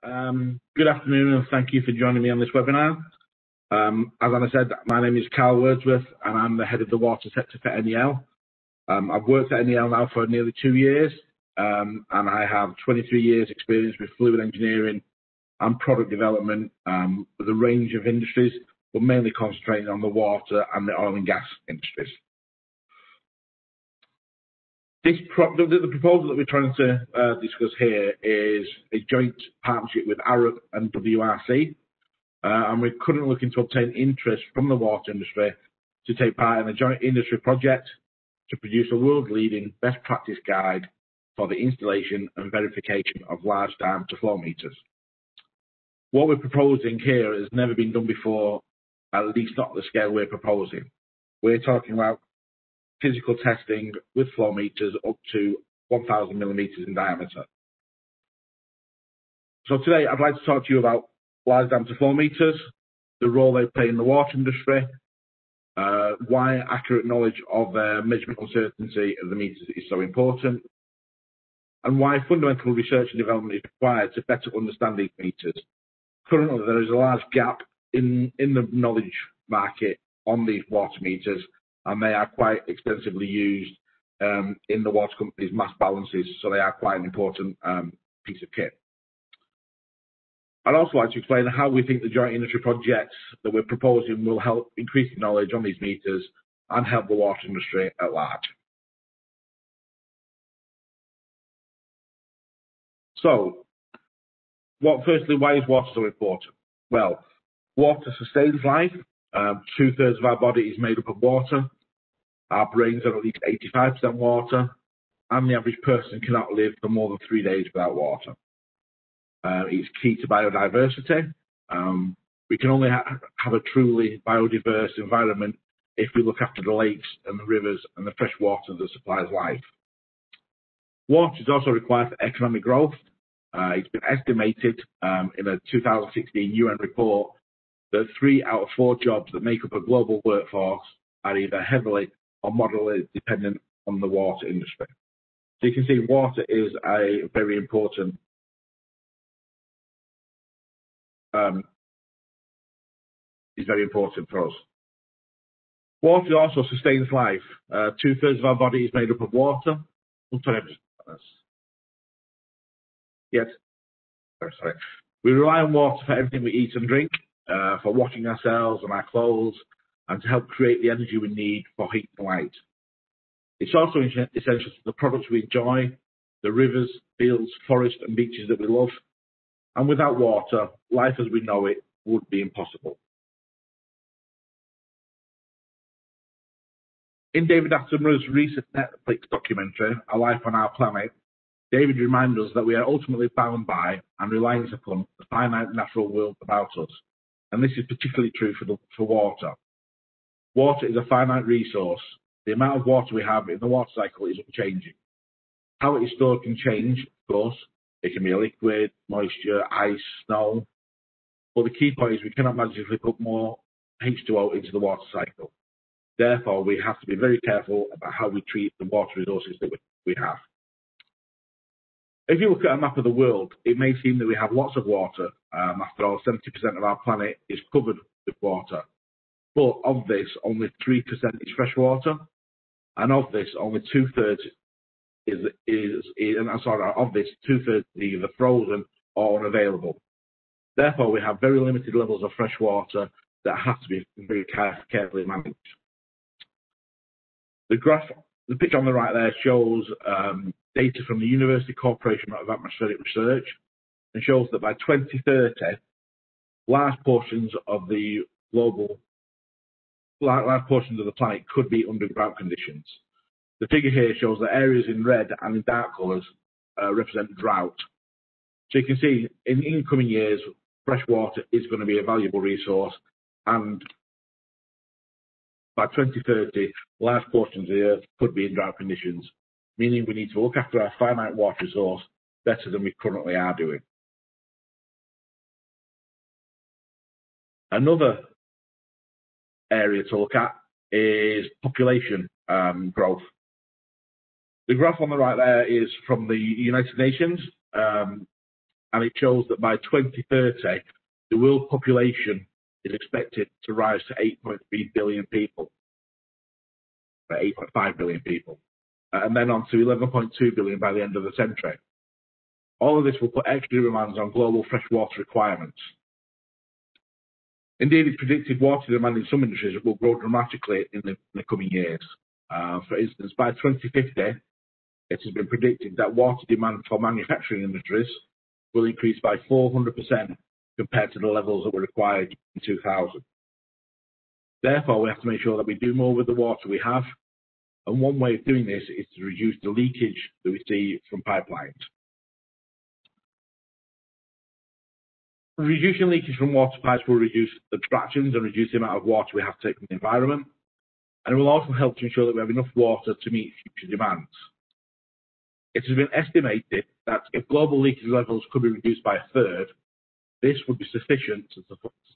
Good afternoon, and thank you for joining me on this webinar. As Anna said, my name is Carl Wordsworth, and I'm the head of the water sector for NEL. I've worked at NEL now for nearly 2 years, and I have 23 years experience with fluid engineering and product development with a range of industries, but mainly concentrating on the water and the oil and gas industries. The proposal that we're trying to discuss here is a joint partnership with Arup and WRC, and we're currently looking to obtain interest from the water industry to take part in a joint industry project to produce a world-leading best practice guide for the installation and verification of large diameter flow meters. What we're proposing here has never been done before, at least not the scale we're proposing. We're talking about physical testing with flow meters up to 1,000 millimeters in diameter. So today I'd like to talk to you about large diameter flow meters, the role they play in the water industry, why accurate knowledge of measurement uncertainty of the meters is so important, and why fundamental research and development is required to better understand these meters. Currently, there is a large gap in the knowledge market on these water meters, and they are quite extensively used in the water companies' mass balances, so they are quite an important piece of kit. I'd also like to explain how we think the joint industry projects that we're proposing will help increase the knowledge on these meters and help the water industry at large. So, firstly, why is water so important? Well, water sustains life. 2/3 of our body is made up of water. Our brains are at least 85% water, and the average person cannot live for more than 3 days without water. It's key to biodiversity. We can only have a truly biodiverse environment if we look after the lakes and the rivers and the fresh water that supplies life. Water is also required for economic growth. It's been estimated in a 2016 UN report that 3 out of 4 jobs that make up a global workforce are either heavily or moderately dependent on the water industry. So you can see water is a very important for us. Water also sustains life. 2/3 of our body is made up of water. We rely on water for everything we eat and drink, for washing ourselves and our clothes, and to help create the energy we need for heat and light. It's also essential to the products we enjoy, the rivers, fields, forests and beaches that we love. And without water, life as we know it would be impossible. In David Attenborough's recent Netflix documentary, A Life on Our Planet, David reminds us that we are ultimately bound by and reliant upon the finite natural world about us. And this is particularly true for water. Water is a finite resource. The amount of water we have in the water cycle is unchanging. How it is stored can change, of course. It can be a liquid, moisture, ice, snow. But the key point is we cannot magically put more H2O into the water cycle. Therefore, we have to be very careful about how we treat the water resources that we have. If you look at a map of the world, it may seem that we have lots of water. After all, 70% of our planet is covered with water. But of this, only 3% is fresh water, and of this, only 2/3 is either frozen or unavailable. Therefore, we have very limited levels of fresh water that have to be very carefully managed. The picture on the right there shows data from the University Corporation of Atmospheric Research, and shows that by 2030, large portions of the planet could be under drought conditions. The figure here shows that areas in red and in dark colours represent drought. So you can see in incoming years, fresh water is going to be a valuable resource, and by 2030, large portions of the Earth could be in drought conditions, meaning we need to look after our finite water resource better than we currently are doing. Another area to look at is population growth. The graph on the right there is from the United Nations, and it shows that by 2030, the world population is expected to rise to 8.3 billion people, 8.5 billion people, and then on to 11.2 billion by the end of the century. All of this will put extra demands on global freshwater requirements. Indeed, it's predicted water demand in some industries will grow dramatically in the coming years. For instance, by 2050, it has been predicted that water demand for manufacturing industries will increase by 400% compared to the levels that were required in 2000. Therefore, we have to make sure that we do more with the water we have, and one way of doing this is to reduce the leakage that we see from pipelines. Reducing leakage from water pipes will reduce abstractions and reduce the amount of water we have to take from the environment, and it will also help to ensure that we have enough water to meet future demands. It has been estimated that if global leakage levels could be reduced by a third, this would be sufficient to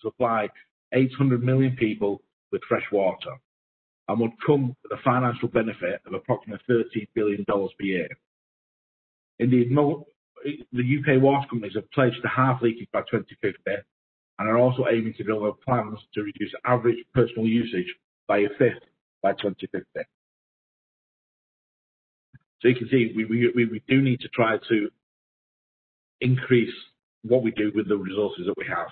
supply 800 million people with fresh water, and would come with a financial benefit of approximately $13 billion per year. Indeed, the UK water companies have pledged to halve leakage by 2050 and are also aiming to develop plans to reduce average personal usage by a fifth by 2050. So you can see we do need to try to increase what we do with the resources that we have.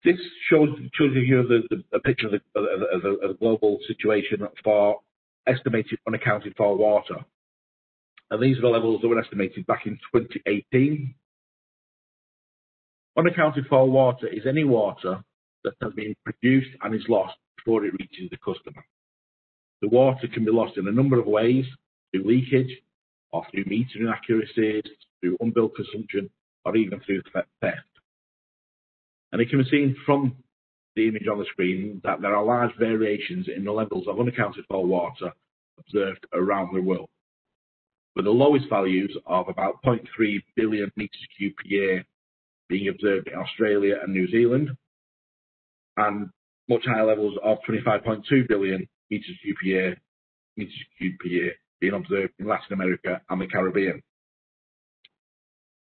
This shows you a picture of the global situation for estimated unaccounted for water. And these are the levels that were estimated back in 2018. Unaccounted for water is any water that has been produced and is lost before it reaches the customer. The water can be lost in a number of ways, through leakage, or through meter inaccuracies, through unbilled consumption, or even through theft. And it can be seen from the image on the screen that there are large variations in the levels of unaccounted for water observed around the world, with the lowest values of about 0.3 billion metres cubed per year being observed in Australia and New Zealand, and much higher levels of 25.2 billion metres cubed per year being observed in Latin America and the Caribbean.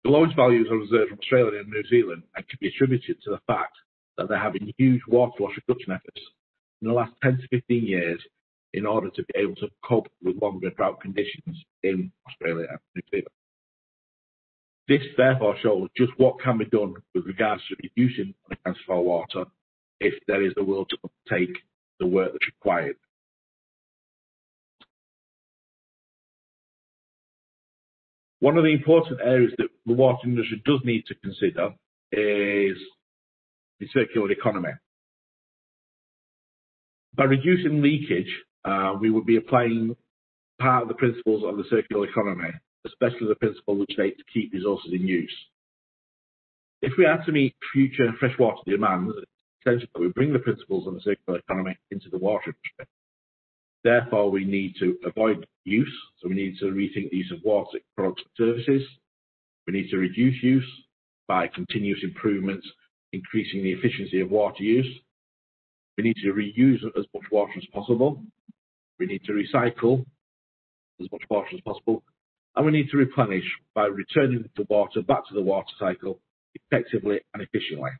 The lowest values are observed from Australia and New Zealand and can be attributed to the fact that they're having huge water loss reduction efforts in the last 10 to 15 years in order to be able to cope with longer drought conditions in Australia and New Zealand. This therefore shows just what can be done with regards to reducing unaccounted for water if there is the will to undertake the work that's required. One of the important areas that the water industry does need to consider is the circular economy. By reducing leakage, we would be applying part of the principles of the circular economy, especially the principle which states to keep resources in use. If we are to meet future freshwater demands, essentially we bring the principles of the circular economy into the water industry. Therefore, we need to avoid use, so we need to rethink the use of water products and services. We need to reduce use by continuous improvements, increasing the efficiency of water use. We need to reuse as much water as possible. We need to recycle as much water as possible. And we need to replenish by returning the water back to the water cycle effectively and efficiently.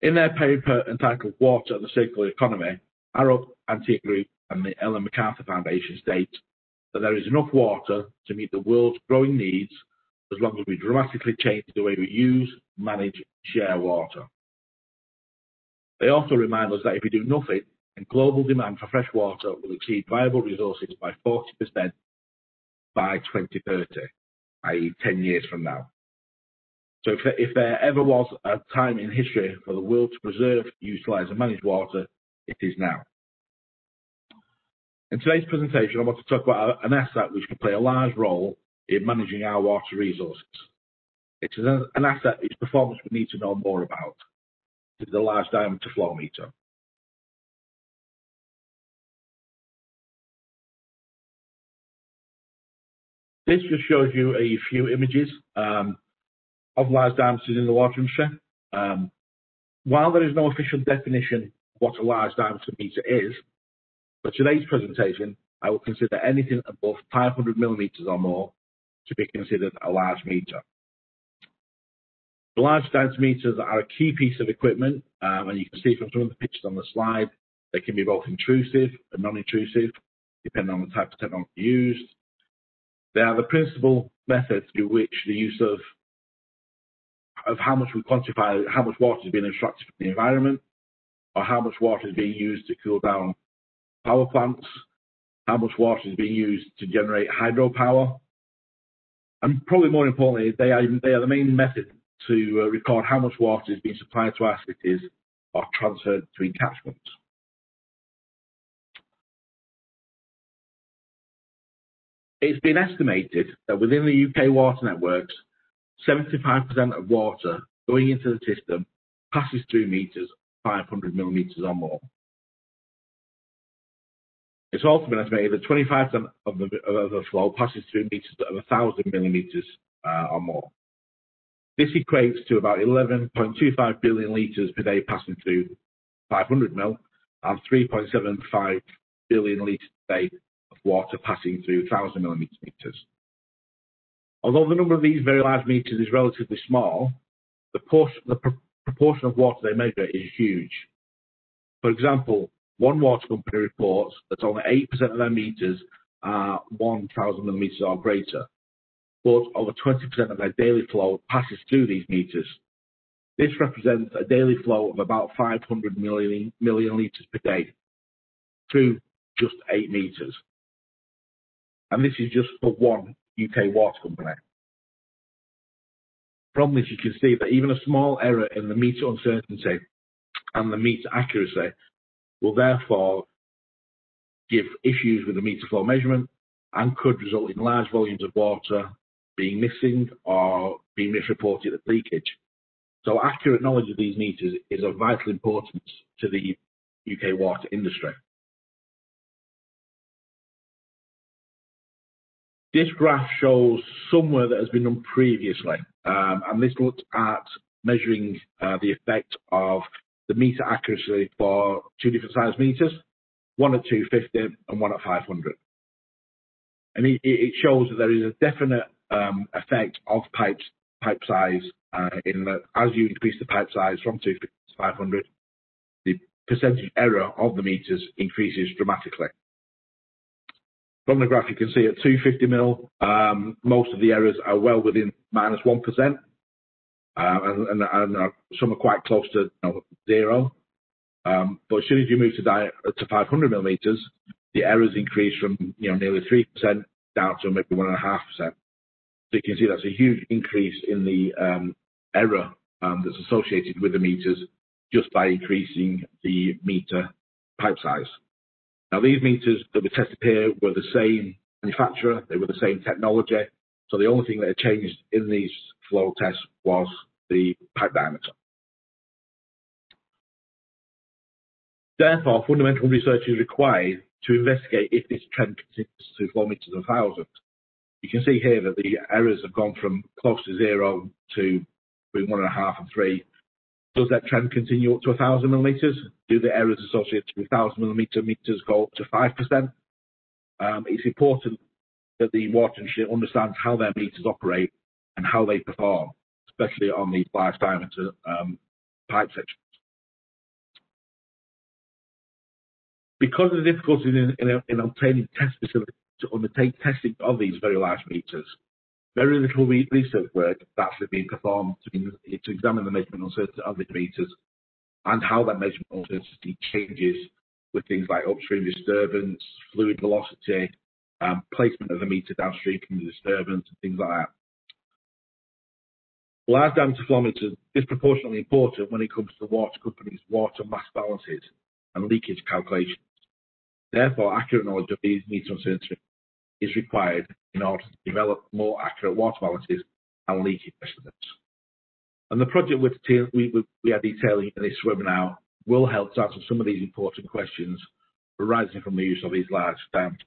In their paper entitled Water and the Circular Economy, Arup, Antia Group and the Ellen MacArthur Foundation state that there is enough water to meet the world's growing needs as long as we dramatically change the way we use, manage, and share water. They also remind us that if we do nothing, then global demand for fresh water will exceed viable resources by 40% by 2030, i.e. 10 years from now. So if there ever was a time in history for the world to preserve, utilise and manage water, it is now. In today's presentation, I want to talk about an asset which can play a large role in managing our water resources. It is an asset whose performance we need to know more about. It is the large diameter flow meter. This just shows you a few images of large diameters in the water industry. While there is no official definition of what a large diameter meter is, for today's presentation, I will consider anything above 500 millimetres or more to be considered a large meter. The large diameter meters are a key piece of equipment, and you can see from some of the pictures on the slide, they can be both intrusive and non-intrusive, depending on the type of technology used. They are the principal method through which the use of how much we quantify how much water is being extracted from the environment, or how much water is being used to cool down power plants, how much water is being used to generate hydropower, and probably more importantly, they are the main method to record how much water is being supplied to our cities or transferred between catchments. It's been estimated that within the UK water networks, 75% of water going into the system passes through meters 500 millimetres or more. It's also been estimated that 25% of the flow passes through meters of 1,000 millimetres or more. This equates to about 11.25 billion litres per day passing through 500 mil and 3.75 billion litres per day of water passing through 1,000 millimetres. Although the number of these very large meters is relatively small, the proportion of water they measure is huge. For example, one water company reports that only 8% of their meters are 1,000 millimetres or greater, but over 20% of their daily flow passes through these meters. This represents a daily flow of about 500 million litres per day through just 8 meters. And this is just for one UK water company. From this, you can see that even a small error in the meter uncertainty and the meter accuracy will therefore give issues with the meter flow measurement and could result in large volumes of water being missing or being misreported as leakage. So accurate knowledge of these meters is of vital importance to the UK water industry. This graph shows some work that has been done previously, and this looked at measuring the effect of the meter accuracy for two different size meters, one at 250 and one at 500. And it shows that there is a definite effect of pipe size in that as you increase the pipe size from 250 to 500, the percentage error of the meters increases dramatically. From the graph, you can see at 250 mil, most of the errors are well within -1%, and some are quite close to zero. But as soon as you move to 500 millimeters, the errors increase from nearly 3% down to maybe 1.5%. So you can see that's a huge increase in the error that's associated with the meters just by increasing the meter pipe size. Now, these meters that were tested here were the same manufacturer, they were the same technology, so the only thing that had changed in these flow tests was the pipe diameter. Therefore, fundamental research is required to investigate if this trend continues to flow meters of 1,000. You can see here that the errors have gone from close to 0 to between 1.5 and 3. Does that trend continue up to 1,000 millimeters? Do the errors associated with 1,000 millimeter meters go up to 5%? It's important that the water industry understands how their meters operate and how they perform, especially on these large diameter pipe sections. Because of the difficulties in obtaining test facilities to undertake testing of these very large meters, very little research work has actually been performed to examine the measurement uncertainty of these meters and how that measurement uncertainty changes with things like upstream disturbance, fluid velocity, placement of the meter downstream from the disturbance, and things like that. Large diameter flow meters are disproportionately important when it comes to water companies' water mass balances and leakage calculations. Therefore, accurate knowledge of these meter uncertainty is required in order to develop more accurate water balances and leakage estimates. And the project we are detailing in this webinar will help to answer some of these important questions arising from the use of these large diameter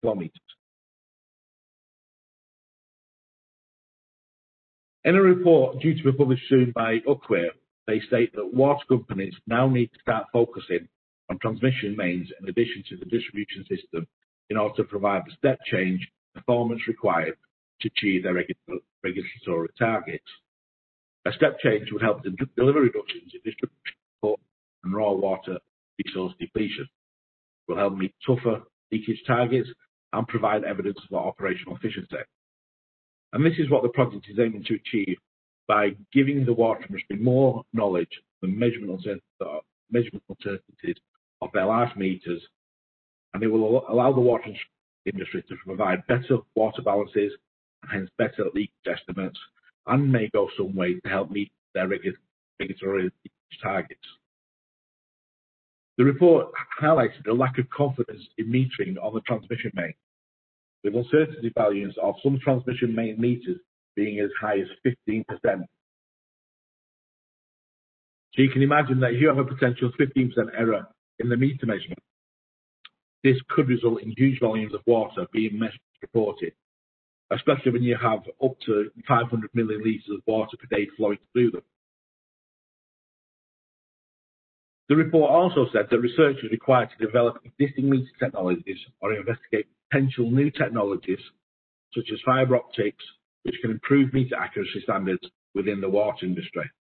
flow meters. In a report due to be published soon by UKWA, they state that water companies now need to start focusing on transmission mains in addition to the distribution system in order to provide the step change performance required to achieve their regulatory targets. A step change would help to deliver reductions in distribution and raw water resource depletion. It will help meet tougher leakage targets and provide evidence for operational efficiency. And this is what the project is aiming to achieve by giving the water industry more knowledge and measurement alternatives of their life meters, and it will allow the water industry to provide better water balances and hence better leakage estimates, and may go some way to help meet their regulatory targets. The report highlighted the lack of confidence in metering on the transmission main, with uncertainty values of some transmission main meters being as high as 15%. So you can imagine that if you have a potential 15% error in the meter measurement, this could result in huge volumes of water being reported, especially when you have up to 500 million litres of water per day flowing through them. The report also said that research is required to develop existing meter technologies or investigate potential new technologies, such as fibre optics, which can improve meter accuracy standards within the water industry.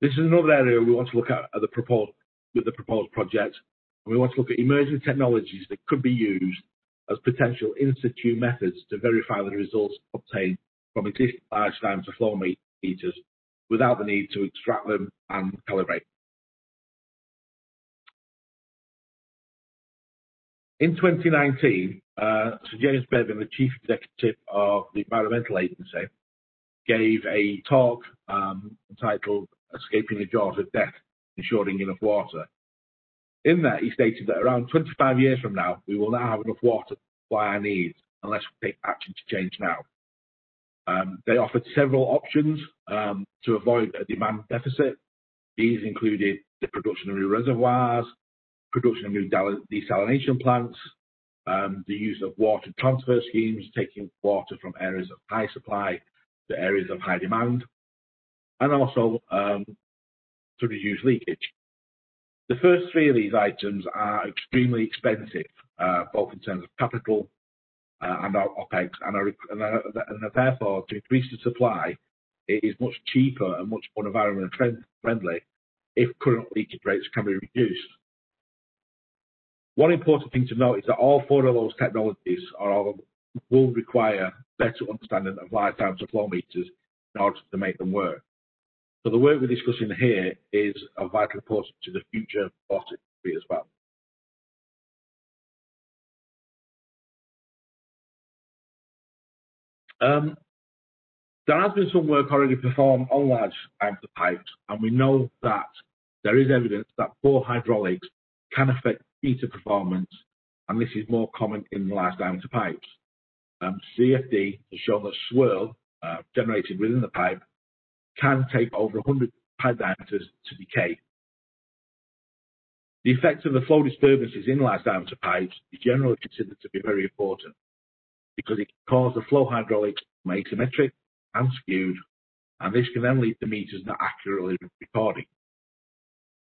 This is another area we want to look at the proposed project, and we want to look at emerging technologies that could be used as potential in situ methods to verify the results obtained from existing large diameter flow meters without the need to extract them and calibrate. In 2019, Sir James Bevan, the Chief Executive of the Environmental Agency, gave a talk entitled Escaping the Jaws of Death, Ensuring Enough Water. In that, he stated that around 25 years from now, we will not have enough water to supply our needs unless we take action to change now. They offered several options to avoid a demand deficit. These included the production of new reservoirs, production of new desalination plants, the use of water transfer schemes, taking water from areas of high supply to areas of high demand, and also to reduce leakage. The first three of these items are extremely expensive, both in terms of capital and OPEX, and therefore, to increase the supply, it is much cheaper and much more environmentally friendly if current leakage rates can be reduced. One important thing to note is that all four of those technologies will require better understanding of large diameter flow meters in order to make them work. So the work we're discussing here is of vital importance to the future water industry as well. There has been some work already performed on large diameter pipes, and we know that there is evidence that poor hydraulics can affect meter performance, and this is more common in large diameter pipes. CFD has shown that swirl generated within the pipe can take over 100 pipe diameters to decay. The effect of the flow disturbances in large diameter pipes is generally considered to be very important because it can cause the flow hydraulics to become asymmetric and skewed, and this can then lead to meters not accurately recording.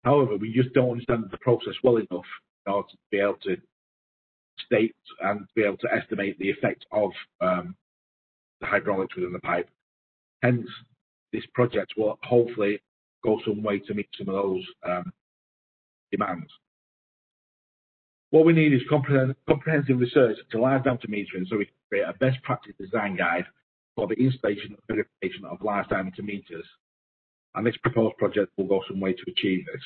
However, we just don't understand the process well enough in order to be able to state and be able to estimate the effect of the hydraulics within the pipe. Hence, this project will hopefully go some way to meet some of those demands. What we need is comprehensive research into large diameter metering so we can create a best practice design guide for the installation and verification of large diameter meters. And this proposed project will go some way to achieve this.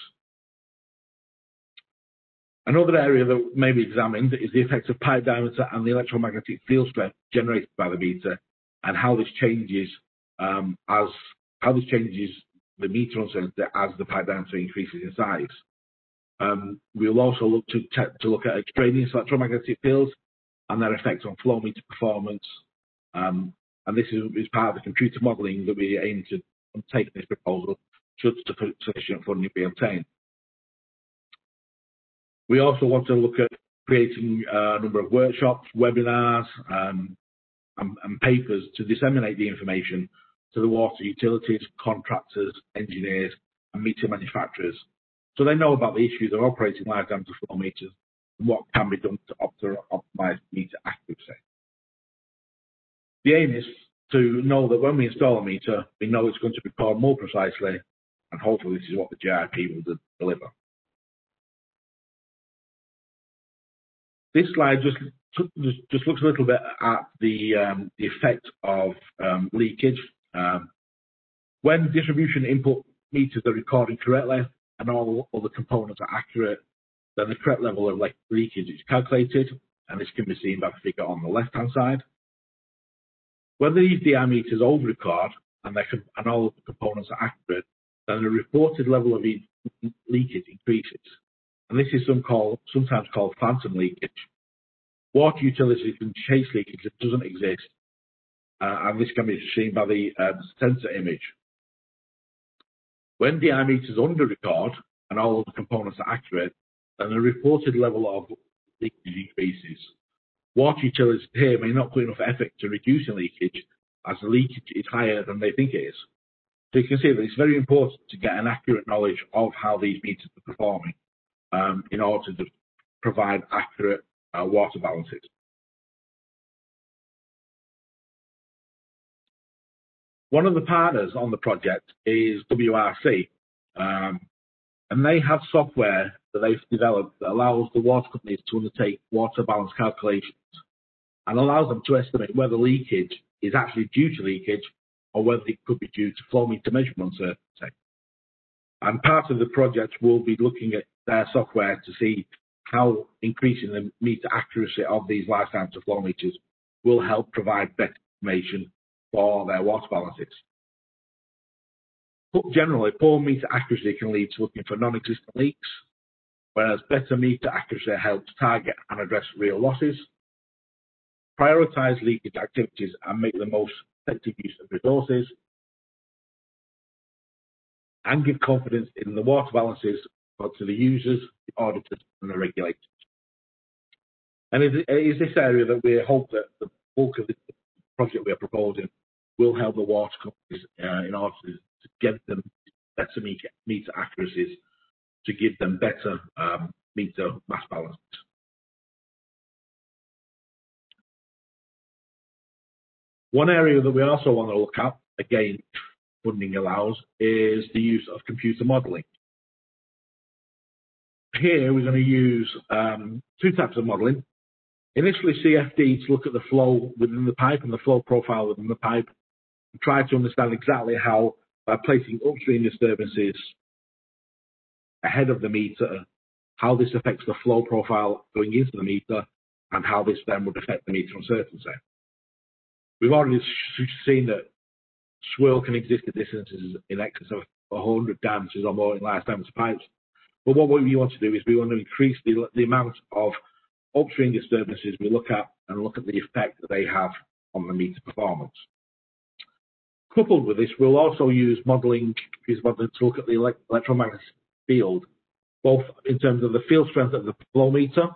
Another area that may be examined is the effect of pipe diameter and the electromagnetic field strength generated by the meter, and how this changes the meter uncertainty as the pipe diameter increases in size. We'll also look to look at extraneous electromagnetic fields and their effect on flow meter performance, and this is part of the computer modelling that we aim to undertake in this proposal should sufficient funding be obtained. We also want to look at creating a number of workshops, webinars, and papers to disseminate the information to the water utilities, contractors, engineers, and meter manufacturers, so they know about the issues of operating large diameter flow meters and what can be done to optimize meter accuracy. The aim is to know that when we install a meter, we know it's going to record more precisely, and hopefully this is what the GIP will deliver. This slide just looks a little bit at the effect of leakage. When distribution input meters are recording correctly and all other components are accurate, then the correct level of leakage is calculated, and this can be seen by the figure on the left-hand side. When these DI meters over-record and all of the components are accurate, then the reported level of leakage increases. And this is sometimes called phantom leakage. Water utilities can chase leakage that doesn't exist, and this can be seen by the sensor image. When DI meters under-record and all of the components are accurate, then the reported level of leakage increases. Water utilities here may not put enough effort to reducing leakage, as the leakage is higher than they think it is. So you can see that it's very important to get an accurate knowledge of how these meters are performing in order to provide accurate water balances. One of the partners on the project is WRC, and they have software that they've developed that allows the water companies to undertake water balance calculations and allows them to estimate whether leakage is actually due to leakage or whether it could be due to flow meter measurement uncertainty. And part of the project will be looking at their software to see how increasing the meter accuracy of these lifetime to flow meters will help provide better information for their water balances. But generally, poor meter accuracy can lead to looking for non-existent leaks, whereas better meter accuracy helps target and address real losses, prioritize leakage activities and make the most effective use of resources, and give confidence in the water balances to the users, the auditors and the regulators. And it is this area that we hope that the bulk of the project we are proposing will help the water companies in order to get them better meter accuracies, to give them better meter mass balances. One area that we also want to look at, again, funding allows, is the use of computer modelling. Here we're going to use two types of modelling. Initially CFD to look at the flow within the pipe and the flow profile within the pipe, and try to understand exactly how, by placing upstream disturbances ahead of the meter, how this affects the flow profile going into the meter and how this then would affect the meter uncertainty. We've already seen that swirl can exist at distances in excess of 100 diameters or more in large diameter pipes. But what we want to do is we want to increase the amount of upstream disturbances we look at and look at the effect that they have on the meter performance. Coupled with this, we'll also use modelling to look at the electromagnetic field, both in terms of the field strength of the flow meter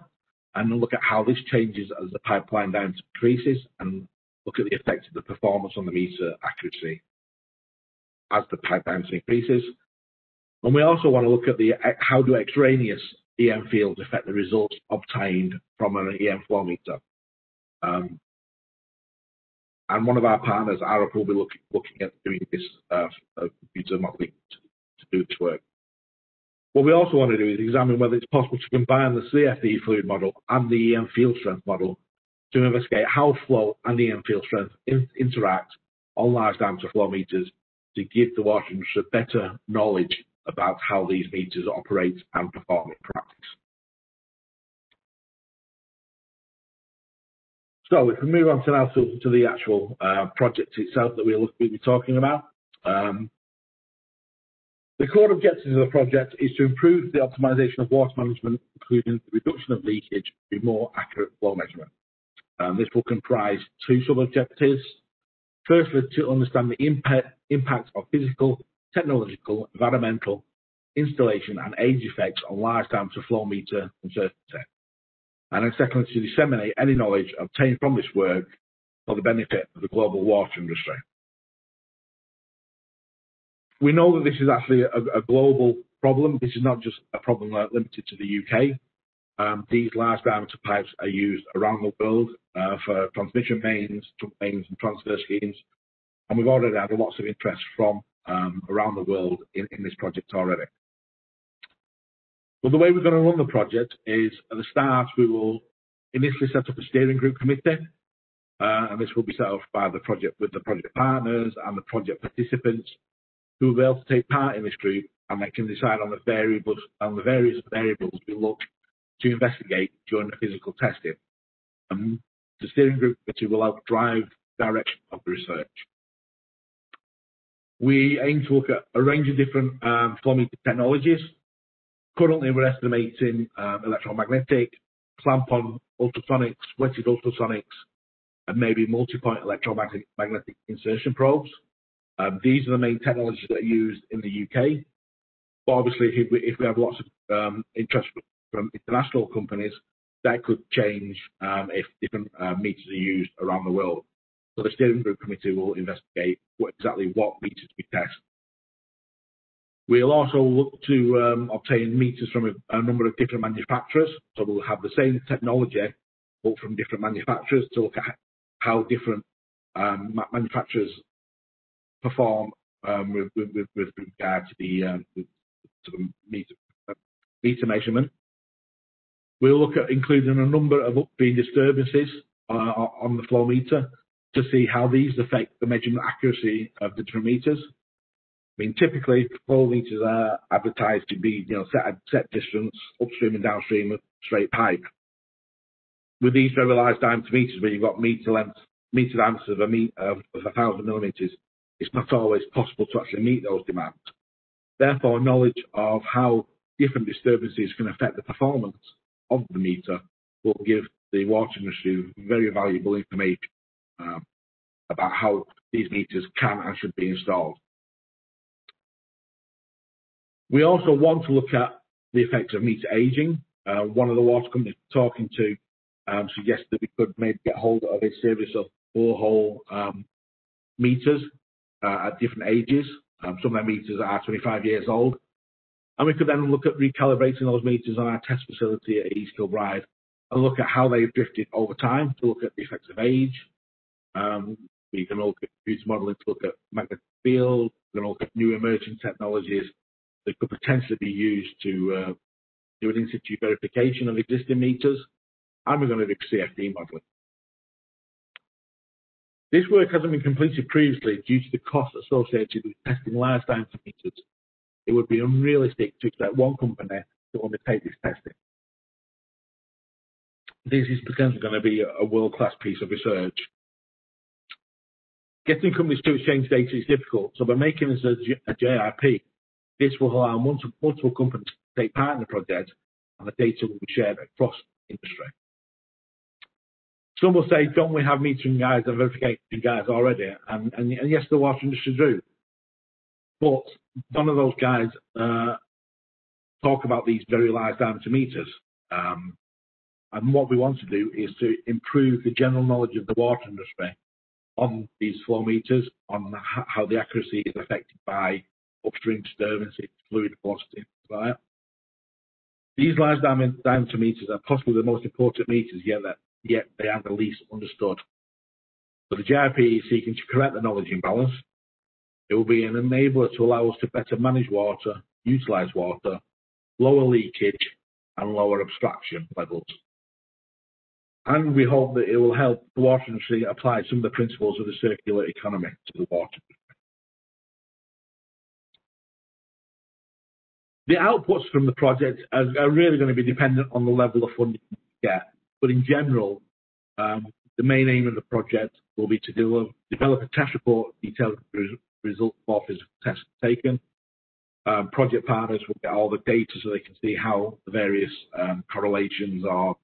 and look at how this changes as the pipeline diameter increases, and look at the effect of the performance on the meter accuracy as the pipe diameter increases. And we also want to look at how do extraneous EM fields affect the results obtained from an EM flow meter. And one of our partners, Arup, will be looking at doing this computer modelling to do this work. What we also want to do is examine whether it's possible to combine the CFD fluid model and the EM field strength model to investigate how flow and EM field strength interact on large diameter flow meters, to give the water industry better knowledge about how these meters operate and perform in practice. So if we move on now to the actual project itself that we'll be talking about. The core objectives of the project is to improve the optimization of water management, including the reduction of leakage through more accurate flow measurement. This will comprise two sub-objectives. Firstly, to understand the impact of physical, technological, environmental, installation and age effects on large diameter flow meter uncertainty. And then secondly, to disseminate any knowledge obtained from this work for the benefit of the global water industry. We know that this is actually a global problem. This is not just a problem limited to the UK. these large diameter pipes are used around the world for transmission mains, trunk mains and transfer schemes. And we've already had lots of interest from around the world in this project already. Well, the way we're going to run the project is at the start we will initially set up a steering group committee, and this will be set up by the project with the project partners and the project participants who will be able to take part in this group, and they can decide on the various variables we look to investigate during the physical testing. And the steering group committee will help drive the direction of the research. We aim to look at a range of different flow meter technologies. Currently, we're estimating electromagnetic, clamp-on ultrasonics, wetted ultrasonics, and maybe multi-point electromagnetic insertion probes. These are the main technologies that are used in the UK. But obviously, if we have lots of interest from international companies, that could change if different meters are used around the world. So the steering group committee will investigate exactly what meters we test. We'll also look to obtain meters from a number of different manufacturers. So we'll have the same technology, but from different manufacturers to look at how different manufacturers perform with regard to the meter measurement. We'll look at including a number of upstream disturbances on the flow meter to see how these affect the measurement accuracy of the different meters. I mean, typically, flow meters are advertised to be, set distance, upstream and downstream of straight pipe. With these very large diameter meters, where you've got meter diameters of 1,000 millimeters, it's not always possible to actually meet those demands. Therefore, knowledge of how different disturbances can affect the performance of the meter will give the water industry very valuable information about how these meters can and should be installed. We also want to look at the effects of meter aging. One of the water companies we're talking to suggests that we could maybe get hold of a series of borehole meters at different ages. Some of their meters are 25 years old. And we could then look at recalibrating those meters on our test facility at East Kilbride and look at how they've drifted over time to look at the effects of age. We can look at computer modeling to look at magnetic field. We're going to look at new emerging technologies that could potentially be used to do an in-situ verification of existing meters. And we're going to do CFD modeling. This work hasn't been completed previously due to the cost associated with testing large diameter meters. It would be unrealistic to expect one company to undertake this testing. This is potentially going to be a world-class piece of research. Getting companies to exchange data is difficult, so by making this a JRP, this will allow multiple companies to take part in the project, and the data will be shared across industry. Some will say, don't we have metering guides and verification guides already? And yes, the water industry do. But none of those guides talk about these very large diameter meters. And what we want to do is to improve the general knowledge of the water industry on these flow meters, on how the accuracy is affected by upstream disturbances, fluid velocity, things like that. These large diameter meters are possibly the most important meters, yet they are the least understood. So the JRP is seeking to correct the knowledge imbalance. It will be an enabler to allow us to better manage water, utilise water, lower leakage, and lower abstraction levels. And we hope that it will help the water industry apply some of the principles of the circular economy to the water industry. The outputs from the project are really going to be dependent on the level of funding we get. But in general, the main aim of the project will be to develop a test report detailing the results of all physical tests taken. Project partners will get all the data so they can see how the various correlations are,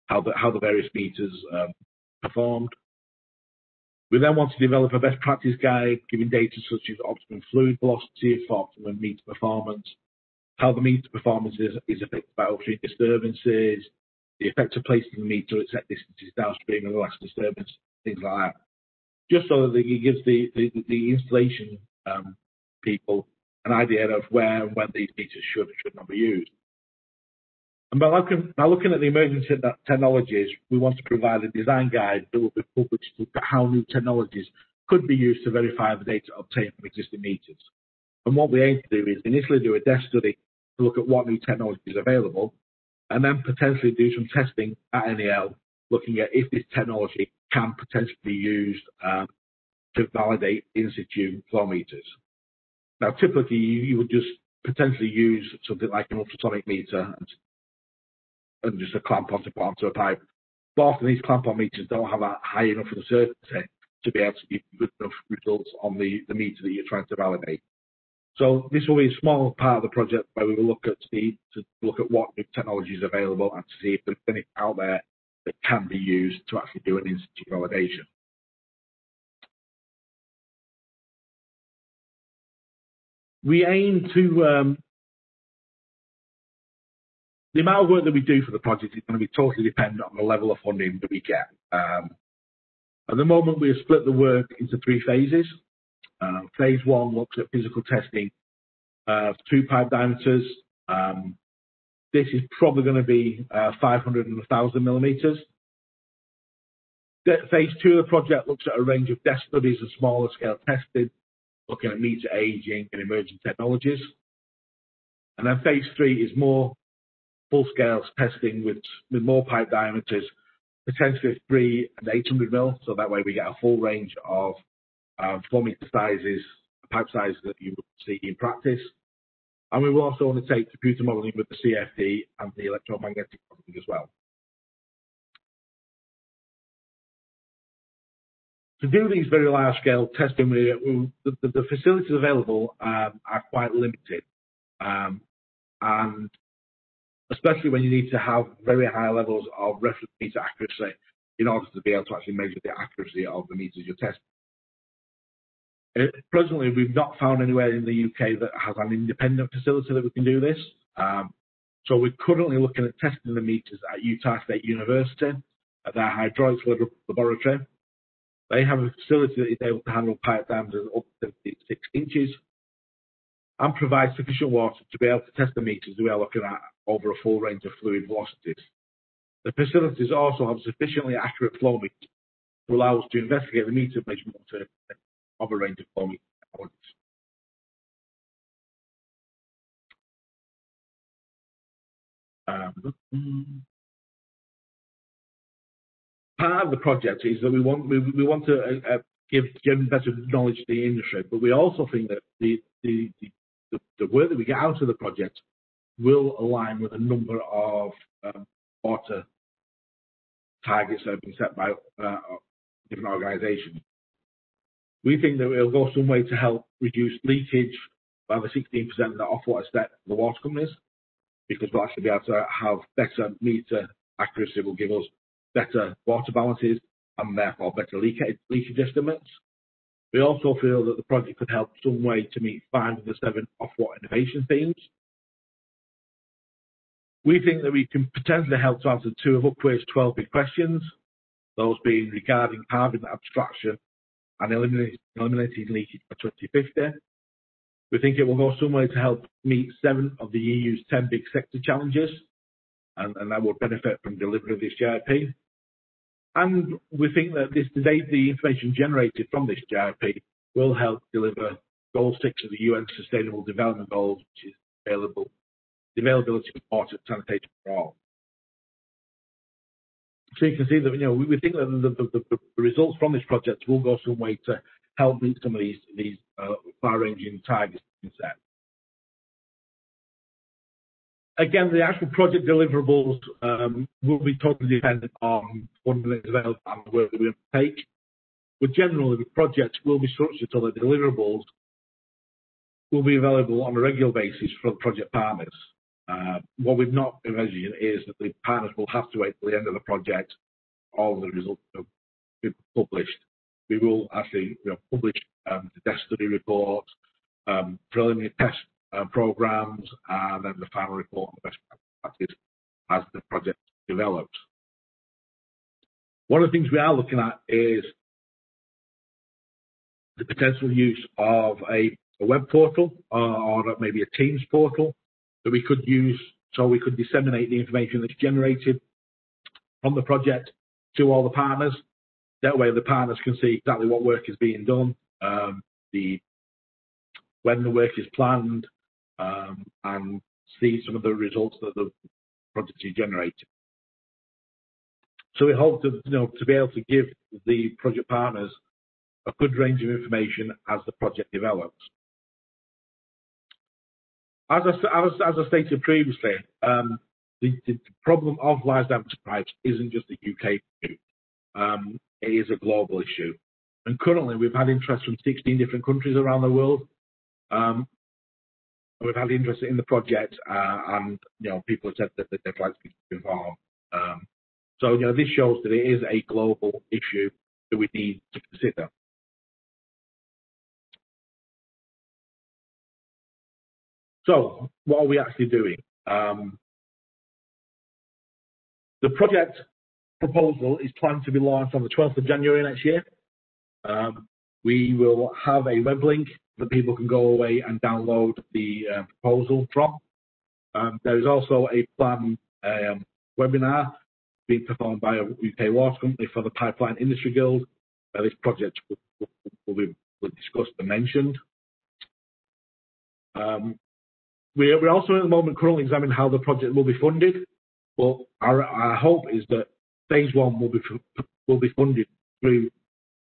how the various meters performed. We then want to develop a best practice guide giving data such as optimum fluid velocity for optimum meter performance, how the meter performance is affected by upstream disturbances, the effect of placing the meter at set distances downstream of the last disturbance, things like that. Just so that it gives the installation people an idea of where and when these meters should and should not be used. And by looking at the emerging technologies, we want to provide a design guide that will be published to look at how new technologies could be used to verify the data obtained from existing meters. And what we aim to do is initially do a desk study to look at what new technology is available, and then potentially do some testing at NEL, looking at if this technology can potentially be used to validate in situ flow meters. Now, typically, you would just potentially use something like an ultrasonic meter and just a clamp onto a pipe. But often these clamp-on meters don't have a high enough uncertainty to be able to give good enough results on the meter that you're trying to validate. So this will be a small part of the project where we will look at what new technology is available and to see if there's anything out there that can be used to actually do an in-situ validation. We aim to the amount of work that we do for the project is going to be totally dependent on the level of funding that we get. At the moment, we have split the work into 3 phases. Phase 1 looks at physical testing of 2 pipe diameters. This is probably going to be 500 and 1,000 millimeters. Phase 2 of the project looks at a range of desk studies and smaller scale testing, looking at meter aging and emerging technologies. And then phase 3 is more full-scale testing with more pipe diameters, potentially 3 and 800 mil, so that way we get a full range of flow meter sizes, pipe sizes that you would see in practice. And we will also undertake computer modelling with the CFD and the electromagnetic modelling as well. To do these very large-scale testing, the facilities available are quite limited, and especially when you need to have very high levels of reference meter accuracy in order to be able to actually measure the accuracy of the meters you're testing. Presently, we've not found anywhere in the UK that has an independent facility that we can do this. So we're currently looking at testing the meters at Utah State University at their hydraulics laboratory. They have a facility that is able to handle pipe diameters up to 6 inches and provide sufficient water to be able to test the meters we are looking at over a full range of fluid velocities. The facilities also have sufficiently accurate flow meters to allow us to investigate the meter measurement of a range of flow meter technologies. Part of the project is that we want to give better knowledge to the industry, but we also think that the work that we get out of the project will align with a number of water targets that have been set by different organisations. We think that it will go some way to help reduce leakage by the 16% that off-water step for the water companies, because we'll actually be able to have better meter accuracy, will give us better water balances and therefore better leakage estimates. We also feel that the project could help some way to meet 5 of the 7 off-water innovation themes. We think that we can potentially help to answer 2 of Upwave's 12 big questions, those being regarding carbon abstraction and eliminating leakage by 2050. We think it will go some way to help meet 7 of the EU's 10 big sector challenges, and that will benefit from delivery of this GRP. And we think that the information generated from this GRP will help deliver Goal 6 of the UN Sustainable Development Goals, which is the availability of water and sanitation for all. So you can see that we think that the results from this project will go some way to help meet some of these far-ranging targets set. Again, the actual project deliverables will be totally dependent on funding that is available and the work that we undertake. But generally, the projects will be structured so that deliverables will be available on a regular basis for the project partners. What we've not imagined is that the partners will have to wait till the end of the project, all the results have been published. We will actually publish the desk study reports, preliminary test programs, and then the final report on the best practice as the project develops. One of the things we are looking at is the potential use of a web portal or maybe a Teams portal that we could use so we could disseminate the information that's generated from the project to all the partners. That way the partners can see exactly what work is being done, when the work is planned, and see some of the results that the project is generating. So we hope to be able to give the project partners a good range of information as the project develops. As I stated previously, the problem of live diameter pipes isn't just a UK issue. It is a global issue. And currently we've had interest from 16 different countries around the world. We've had interest in the project, and people have said that they'd like to be involved. So this shows that it is a global issue that we need to consider. So what are we actually doing? The project proposal is planned to be launched on the 12th of January next year. We will have a web link that people can go away and download the proposal from. There is also a planned webinar being performed by a UK water company for the Pipeline Industry Guild, where this project will be discussed and mentioned. We're also at the moment currently examining how the project will be funded, but our hope is that phase one will be funded through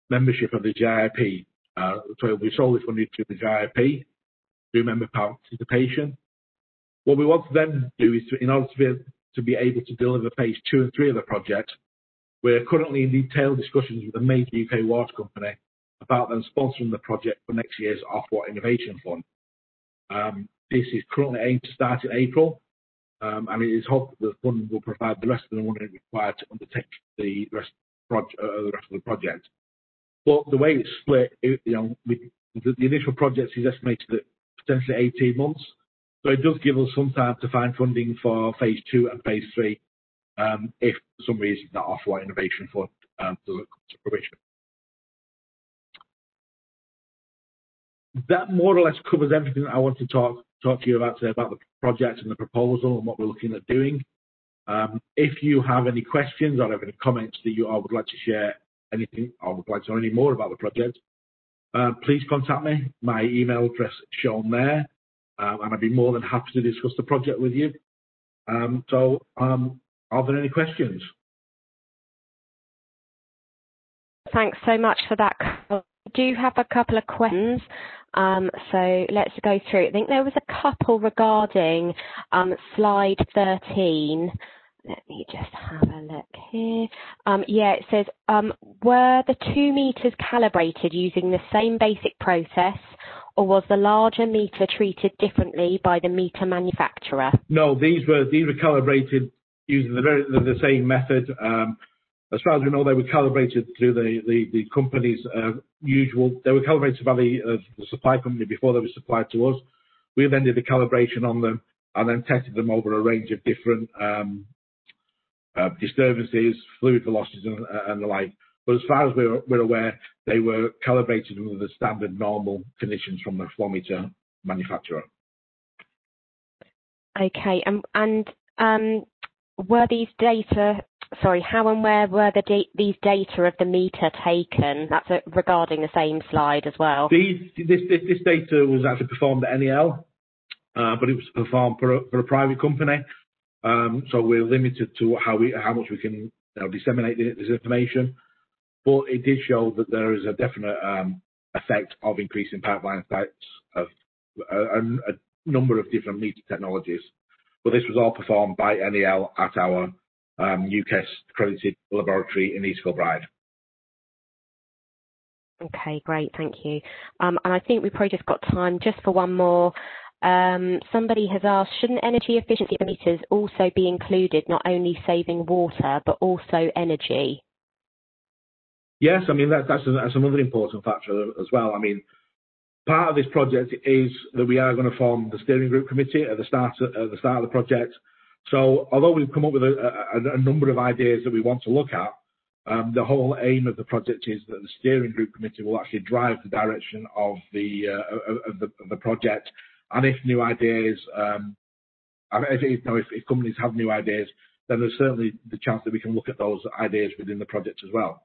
membership of the GIP. So it will be solely funded through the GIP, through member participation. What we want to then do is, in order to be able to deliver phase 2 and 3 of the project, we're currently in detailed discussions with a major UK water company about them sponsoring the project for next year's Ofwat Innovation Fund. This is currently aimed to start in April, and it is hoped that the fund will provide the rest of the money required to undertake the rest of the project. But the way it's split, the initial project is estimated at potentially 18 months. So it does give us some time to find funding for phase 2 and phase 3, if for some reason that Ofwat Innovation Fund doesn't come to fruition. That more or less covers everything that I want to talk to you about today about the project and the proposal and what we're looking at doing. If you have any questions or have any comments that you would like to share anything or would like to know any more about the project, please contact me. My email address is shown there, and I'd be more than happy to discuss the project with you. Are there any questions? Thanks so much for that. I do have a couple of questions, so let's go through. I think there was a couple regarding slide 13. Let me just have a look here. Yeah, it says, were the 2 meters calibrated using the same basic process, or was the larger meter treated differently by the meter manufacturer? No, these were calibrated using the same method. As far as we know, they were calibrated through the company's usual. They were calibrated by the supply company before they were supplied to us. We then did the calibration on them and then tested them over a range of different disturbances, fluid velocities, and the like. But as far as we're aware, they were calibrated under the standard normal conditions from the flow meter manufacturer. Okay, and were these data? Sorry, how and where were these data of the meter taken? That's regarding the same slide as well. This data was actually performed at NEL, but it was performed for a private company. So we're limited to how much we can disseminate this information. But it did show that there is a definite effect of increasing pipeline sites of a number of different meter technologies. But this was all performed by NEL at our UKES accredited laboratory in East Kilbride. Okay, great, thank you. And I think we probably just got time just for one more. Somebody has asked, shouldn't energy efficiency meters also be included, not only saving water, but also energy? Yes, I mean, that's another important factor as well. I mean, part of this project is that we are going to form the steering group committee at the start of the project. So although we've come up with a number of ideas that we want to look at, the whole aim of the project is that the steering group committee will actually drive the direction of the project. And if new ideas if companies have new ideas, then there's certainly the chance that we can look at those ideas within the project as well.